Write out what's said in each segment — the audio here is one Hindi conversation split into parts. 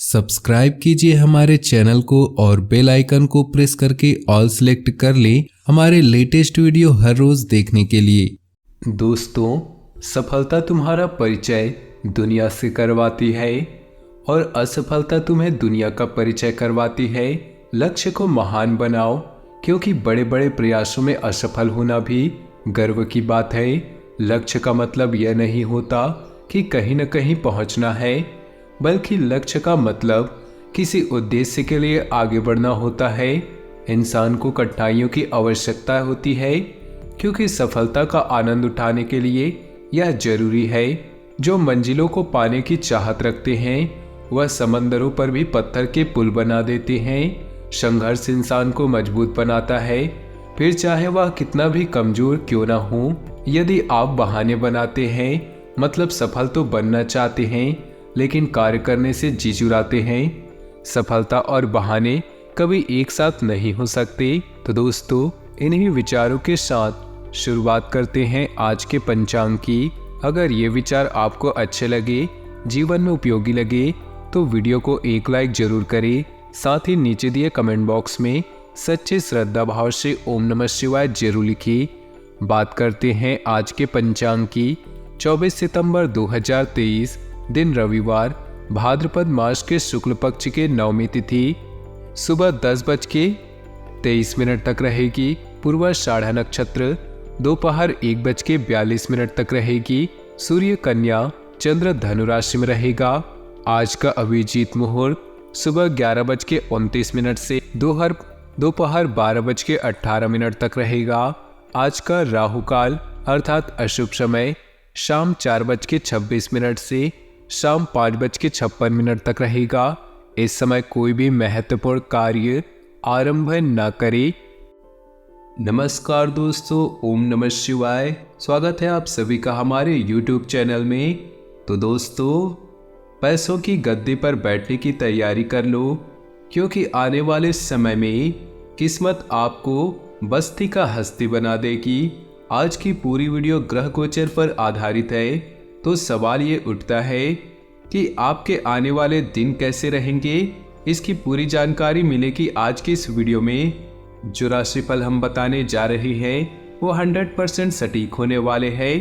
सब्सक्राइब कीजिए हमारे चैनल को और बेल आइकन को प्रेस करके ऑल सेलेक्ट कर लें हमारे लेटेस्ट वीडियो हर रोज देखने के लिए। दोस्तों, सफलता तुम्हारा परिचय दुनिया से करवाती है और असफलता तुम्हें दुनिया का परिचय करवाती है। लक्ष्य को महान बनाओ, क्योंकि बड़े बड़े प्रयासों में असफल होना भी गर्व की बात है। लक्ष्य का मतलब यह नहीं होता कि कहीं न कहीं पहुंचना है, बल्कि लक्ष्य का मतलब किसी उद्देश्य के लिए आगे बढ़ना होता है। इंसान को कठिनाइयों की आवश्यकता होती है, क्योंकि सफलता का आनंद उठाने के लिए यह जरूरी है। जो मंजिलों को पाने की चाहत रखते हैं वह समंदरों पर भी पत्थर के पुल बना देते हैं। संघर्ष इंसान को मजबूत बनाता है, फिर चाहे वह कितना भी कमजोर क्यों ना हो। यदि आप बहाने बनाते हैं, मतलब सफल तो बनना चाहते हैं लेकिन कार्य करने से जी चुराते हैं, सफलता और बहाने कभी एक साथ नहीं हो सकते। तो दोस्तों, इन्हीं विचारों के साथ शुरुआत करते हैं आज के पंचांग की। अगर ये विचार आपको अच्छे लगे, जीवन में उपयोगी लगे, तो वीडियो को एक लाइक जरूर करें। साथ ही नीचे दिए कमेंट बॉक्स में सच्चे श्रद्धा भाव से ओम नमः शिवाय जरूर लिखिए। बात करते हैं आज के पंचांग की। 24 सितंबर 2023, दिन रविवार, भाद्रपद मास के शुक्ल पक्ष के नवमी तिथि सुबह 10:23 तक रहेगी। पूर्वाषाढ़ा नक्षत्र दोपहर 1:42 तक रहेगी। सूर्य कन्या, चंद्र धनु राशि में रहेगा। आज का अभिजीत मुहूर्त सुबह 11:29 से दोपहर 12:18 तक रहेगा। आज का राहु काल अर्थात अशुभ समय शाम 4:26 से शाम 5:56 तक रहेगा। इस समय कोई भी महत्वपूर्ण कार्य आरंभ न करें। नमस्कार दोस्तों, ओम नमः शिवाय। स्वागत है आप सभी का हमारे YouTube चैनल में। तो दोस्तों, पैसों की गद्दी पर बैठने की तैयारी कर लो, क्योंकि आने वाले समय में किस्मत आपको बस्ती का हस्ती बना देगी। आज की पूरी वीडियो ग्रह गोचर पर आधारित है, तो सवाल ये उठता है कि आपके आने वाले दिन कैसे रहेंगे। इसकी पूरी जानकारी मिलेगी आज की इस वीडियो में। जो राशिफल हम बताने जा रहे हैं वो 100% सटीक होने वाले हैं।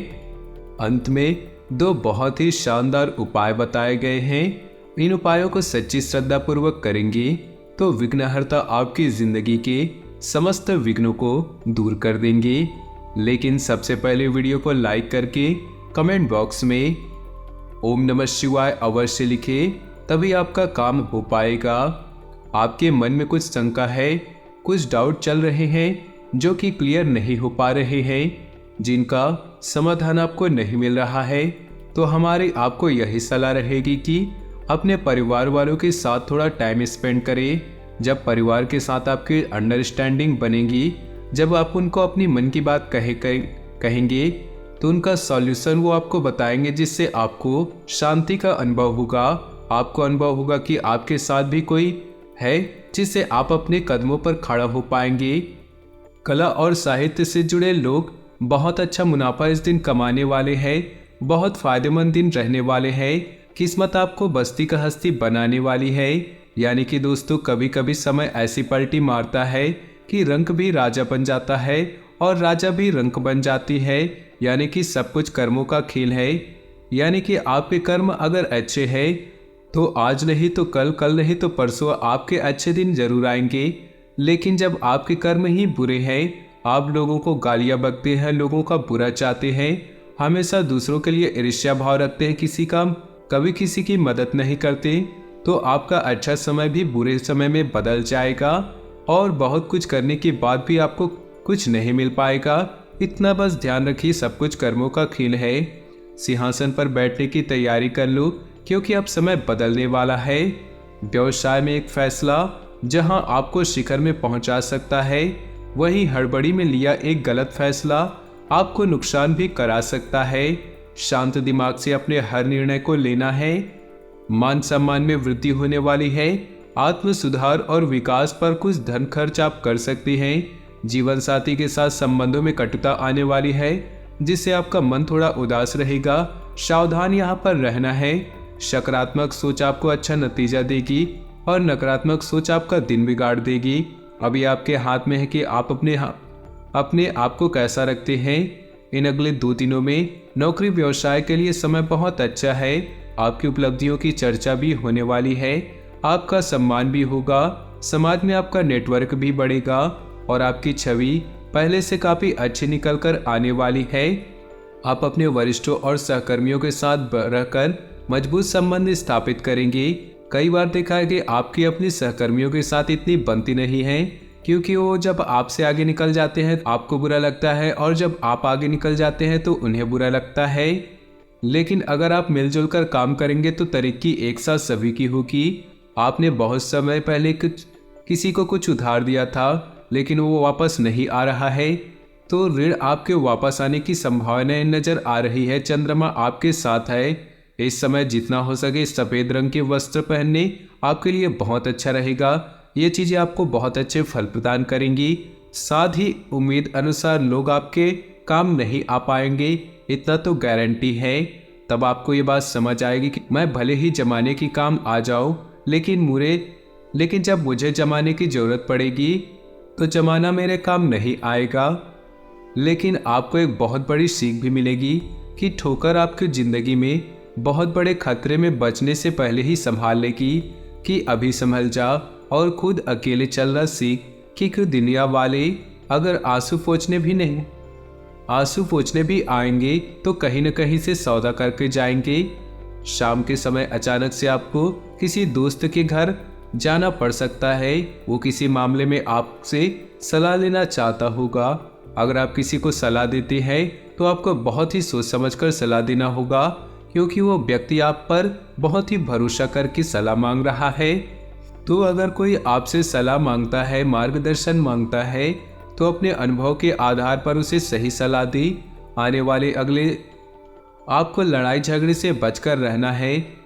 अंत में दो बहुत ही शानदार उपाय बताए गए हैं। इन उपायों को सच्ची श्रद्धा पूर्वक करेंगे तो विघ्नहर्ता आपकी जिंदगी के समस्त विघ्नों को दूर कर देंगे। लेकिन सबसे पहले वीडियो को लाइक करके कमेंट बॉक्स में ओम नमः शिवाय अवश्य लिखें, तभी आपका काम हो पाएगा। आपके मन में कुछ शंका है, कुछ डाउट चल रहे हैं जो कि क्लियर नहीं हो पा रहे हैं, जिनका समाधान आपको नहीं मिल रहा है, तो हमारी आपको यही सलाह रहेगी कि अपने परिवार वालों के साथ थोड़ा टाइम स्पेंड करें। जब परिवार के साथ आपकी अंडरस्टैंडिंग बनेगी, जब आप उनको अपनी मन की बात कहेंगे तो उनका सॉल्यूशन वो आपको बताएंगे, जिससे आपको शांति का अनुभव होगा। आपको अनुभव होगा कि आपके साथ भी कोई है जिससे आप अपने कदमों पर खड़ा हो पाएंगे। कला और साहित्य से जुड़े लोग बहुत अच्छा मुनाफा इस दिन कमाने वाले हैं। बहुत फायदेमंद दिन रहने वाले हैं। किस्मत आपको बस्ती का हस्ती बनाने वाली है। यानी कि दोस्तों, कभी कभी समय ऐसी पलटी मारता है कि रंक भी राजा बन जाता है और राजा भी रंक बन जाती है। यानी कि सब कुछ कर्मों का खेल है। यानी कि आपके कर्म अगर अच्छे हैं तो आज नहीं तो कल, कल नहीं तो परसों आपके अच्छे दिन जरूर आएंगे। लेकिन जब आपके कर्म ही बुरे हैं, आप लोगों को गालियां बकते हैं, लोगों का बुरा चाहते हैं, हमेशा दूसरों के लिए ईर्ष्या भाव रखते हैं, कभी किसी की मदद नहीं करते, तो आपका अच्छा समय भी बुरे समय में बदल जाएगा और बहुत कुछ करने के बाद भी आपको कुछ नहीं मिल पाएगा। इतना बस ध्यान रखिए, सब कुछ कर्मों का खेल है। सिंहासन पर बैठने की तैयारी कर लो, क्योंकि अब समय बदलने वाला है। व्यवसाय में एक फैसला जहां आपको शिखर में पहुंचा सकता है, वहीं हड़बड़ी में लिया एक गलत फैसला आपको नुकसान भी करा सकता है। शांत दिमाग से अपने हर निर्णय को लेना है। मान सम्मान में वृद्धि होने वाली है। आत्म सुधार और विकास पर कुछ धन खर्च आप कर सकते हैं। जीवन साथी के साथ संबंधों में कटुता आने वाली है, जिससे आपका मन थोड़ा उदास रहेगा। सावधान यहाँ पर रहना है। सकारात्मक सोच आपको अच्छा नतीजा देगी और नकारात्मक सोच आपका दिन बिगाड़ देगी। अभी आपके हाथ में है कि आप अपने आप को कैसा रखते हैं। इन अगले 2 दिनों में नौकरी व्यवसाय के लिए समय बहुत अच्छा है। आपकी उपलब्धियों की चर्चा भी होने वाली है, आपका सम्मान भी होगा, समाज में आपका नेटवर्क भी बढ़ेगा और आपकी छवि पहले से काफ़ी अच्छी निकल कर आने वाली है। आप अपने वरिष्ठों और सहकर्मियों के साथ रहकर मजबूत संबंध स्थापित करेंगे। कई बार देखा है कि आपकी अपने सहकर्मियों के साथ इतनी बनती नहीं है, क्योंकि वो जब आपसे आगे निकल जाते हैं आपको बुरा लगता है और जब आप आगे निकल जाते हैं तो उन्हें बुरा लगता है। लेकिन अगर आप मिलजुल कर काम करेंगे तो तरक्की एक साथ सभी की होगी। आपने बहुत समय पहले किसी को कुछ उधार दिया था लेकिन वो वापस नहीं आ रहा है, तो ऋण आपके वापस आने की संभावनाएं नजर आ रही है। चंद्रमा आपके साथ है। इस समय जितना हो सके सफ़ेद रंग के वस्त्र पहनने आपके लिए बहुत अच्छा रहेगा। ये चीज़ें आपको बहुत अच्छे फल प्रदान करेंगी। साथ ही उम्मीद अनुसार लोग आपके काम नहीं आ पाएंगे, इतना तो गारंटी है। तब आपको ये बात समझ आएगी कि मैं भले ही जमाने की काम आ जाऊँ, लेकिन जब मुझे जमाने की ज़रूरत पड़ेगी तो जमाना मेरे काम नहीं आएगा। लेकिन आपको एक बहुत बड़ी सीख भी मिलेगी कि ठोकर आपकी ज़िंदगी में बहुत बड़े खतरे में बचने से पहले ही संभाल लेगी कि अभी संभल जा और खुद अकेले चलना सीख कि दुनिया वाले अगर आंसू पोंछने भी आएंगे तो कहीं न कहीं से सौदा करके जाएंगे। शाम के समय अचानक से आपको किसी दोस्त के घर जाना पड़ सकता है। वो किसी मामले में आपसे सलाह लेना चाहता होगा। अगर आप किसी को सलाह देते हैं तो आपको बहुत ही सोच समझकर सलाह देना होगा, क्योंकि वो व्यक्ति आप पर बहुत ही भरोसा करके सलाह मांग रहा है। तो अगर कोई आपसे सलाह मांगता है, मार्गदर्शन मांगता है, तो अपने अनुभव के आधार पर उसे सही सलाह दी। आने वाले अगले आपको लड़ाई झगड़े से बचकर रहना है।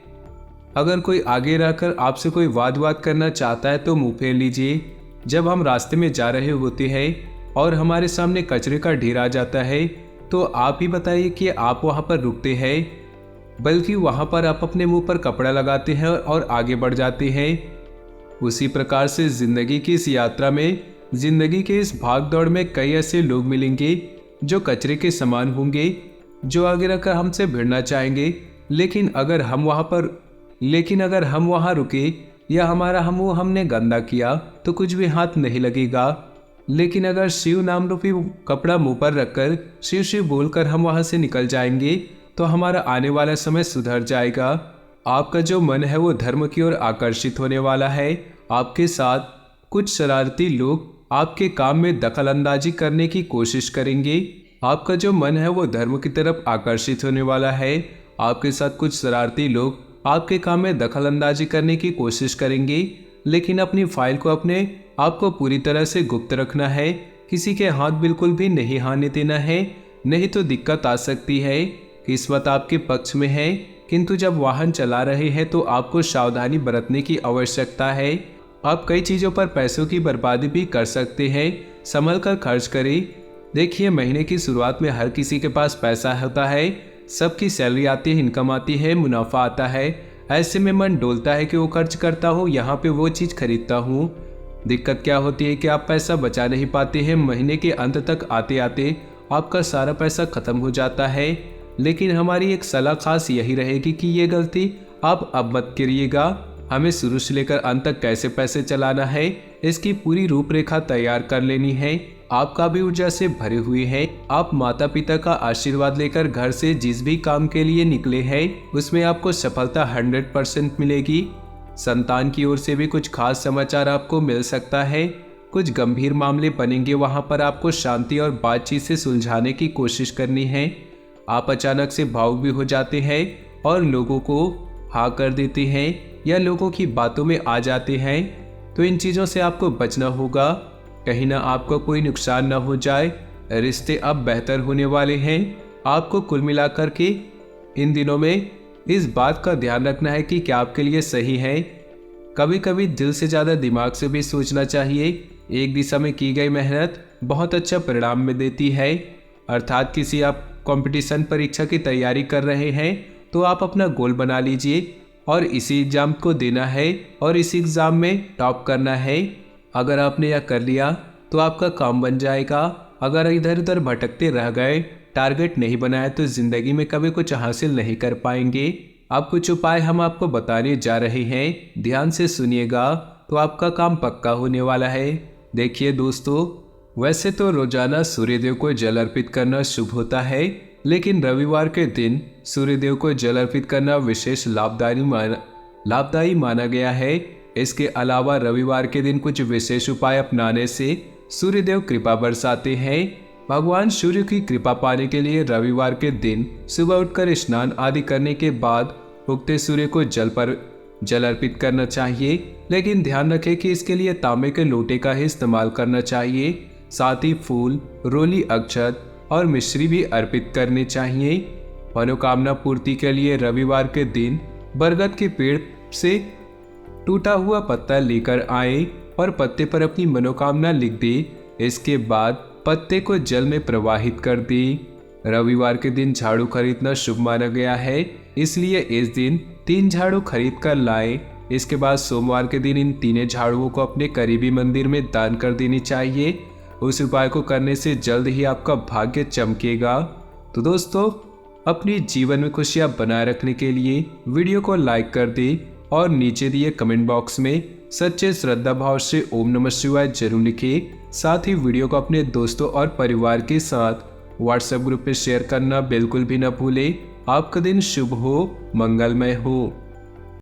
अगर कोई आगे रहकर आपसे कोई वाद करना चाहता है तो मुंह फेर लीजिए। जब हम रास्ते में जा रहे होते हैं और हमारे सामने कचरे का ढेर आ जाता है तो आप ही बताइए कि आप वहां पर रुकते हैं, बल्कि वहां पर आप अपने मुंह पर कपड़ा लगाते हैं और आगे बढ़ जाते हैं। उसी प्रकार से जिंदगी की इस यात्रा में, जिंदगी के इस भाग दौड़ में कई ऐसे लोग मिलेंगे जो कचरे के समान होंगे, जो आगे रखकर हमसे भिड़ना चाहेंगे। लेकिन अगर हम वहाँ रुके या हमारा हमने गंदा किया तो कुछ भी हाथ नहीं लगेगा। लेकिन अगर शिव नाम रूपी कपड़ा मुंह पर रखकर शिव शिव बोलकर हम वहाँ से निकल जाएंगे तो हमारा आने वाला समय सुधर जाएगा। आपका जो मन है वो धर्म की ओर आकर्षित होने वाला है। आपके साथ कुछ शरारती लोग आपके काम में दखल अंदाजी करने की कोशिश करेंगे। आपका जो मन है वो धर्म की तरफ आकर्षित होने वाला है। आपके साथ कुछ शरारती लोग आपके काम में दखल अंदाजी करने की कोशिश करेंगे, लेकिन अपनी फाइल को अपने आपको पूरी तरह से गुप्त रखना है। किसी के हाथ बिल्कुल भी नहीं आने देना है, नहीं तो दिक्कत आ सकती है। किस्मत आपके पक्ष में है, किंतु जब वाहन चला रहे हैं तो आपको सावधानी बरतने की आवश्यकता है। आप कई चीज़ों पर पैसों की बर्बादी भी कर सकते हैं, संभल कर खर्च करें। देखिए, महीने की शुरुआत में हर किसी के पास पैसा होता है, सबकी सैलरी आती है, इनकम आती है, मुनाफा आता है। ऐसे में मन डोलता है कि वो खर्च करता हूँ, यहाँ पे वो चीज़ खरीदता हूँ। दिक्कत क्या होती है कि आप पैसा बचा नहीं पाते हैं। महीने के अंत तक आते आते आपका सारा पैसा खत्म हो जाता है। लेकिन हमारी एक सलाह खास यही रहेगी कि ये गलती आप अब मत करिएगा। हमें शुरू से लेकर अंत तक कैसे पैसे चलाना है इसकी पूरी रूपरेखा तैयार कर लेनी है। आपका भी ऊर्जा से भरे हुए हैं। आप माता पिता का आशीर्वाद लेकर घर से जिस भी काम के लिए निकले हैं उसमें आपको सफलता 100% मिलेगी। संतान की ओर से भी कुछ खास समाचार आपको मिल सकता है। कुछ गंभीर मामले बनेंगे, वहां पर आपको शांति और बातचीत से सुलझाने की कोशिश करनी है। आप अचानक से भावुक भी हो जाते हैं और लोगों को हाँ कर देते हैं या लोगों की बातों में आ जाते हैं, तो इन चीज़ों से आपको बचना होगा, कहीं ना आपको कोई नुकसान ना हो जाए। रिश्ते अब बेहतर होने वाले हैं। आपको कुल मिलाकर के इन दिनों में इस बात का ध्यान रखना है कि क्या आपके लिए सही है। कभी कभी दिल से ज़्यादा दिमाग से भी सोचना चाहिए। एक दिशा में की गई मेहनत बहुत अच्छा परिणाम में देती है। अर्थात किसी आप कंपटीशन परीक्षा की तैयारी कर रहे हैं तो आप अपना गोल बना लीजिए और इसी एग्ज़ाम को देना है और इस एग्ज़ाम में टॉप करना है। अगर आपने यह कर लिया तो आपका काम बन जाएगा। अगर इधर उधर भटकते रह गए, टारगेट नहीं बनाया तो ज़िंदगी में कभी कुछ हासिल नहीं कर पाएंगे। अब कुछ उपाय हम आपको बताने जा रहे हैं, ध्यान से सुनिएगा तो आपका काम पक्का होने वाला है। देखिए दोस्तों, वैसे तो रोजाना सूर्यदेव को जल अर्पित करना शुभ होता है, लेकिन रविवार के दिन सूर्यदेव को जल अर्पित करना विशेष लाभदायी माना गया है। इसके अलावा रविवार के दिन कुछ विशेष उपाय अपनाने से सूर्यदेव कृपा बरसाते हैं। भगवान सूर्य की कृपा पाने के लिए रविवार के दिन सुबह उठकर स्नान आदि करने के बाद उगते सूर्य को जल अर्पित करना चाहिए, लेकिन ध्यान रखें कि इसके लिए तांबे के लोटे का ही इस्तेमाल करना चाहिए। साथ ही फूल, रोली, अक्षत और मिश्री भी अर्पित करनी चाहिए। मनोकामना पूर्ति के लिए रविवार के दिन बरगद के पेड़ से टूटा हुआ पत्ता लेकर आए और पत्ते पर अपनी मनोकामना लिख दे। इसके बाद पत्ते को जल में प्रवाहित कर दे। रविवार के दिन झाड़ू खरीदना शुभ माना गया है, इसलिए इस दिन 3 झाड़ू खरीद कर लाएं। इसके बाद सोमवार के दिन इन 3 झाड़ुओं को अपने करीबी मंदिर में दान कर देनी चाहिए। उस उपाय को करने से जल्द ही आपका भाग्य चमकेगा। तो दोस्तों, अपने जीवन में खुशियां बनाए रखने के लिए वीडियो को लाइक कर दें और नीचे दिए कमेंट बॉक्स में सच्चे श्रद्धा भाव से ओम नमः शिवाय जरूर लिखें। साथ ही वीडियो को अपने दोस्तों और परिवार के साथ व्हाट्सएप ग्रुप में शेयर करना बिल्कुल भी न भूलें। आपका दिन शुभ हो, मंगलमय हो।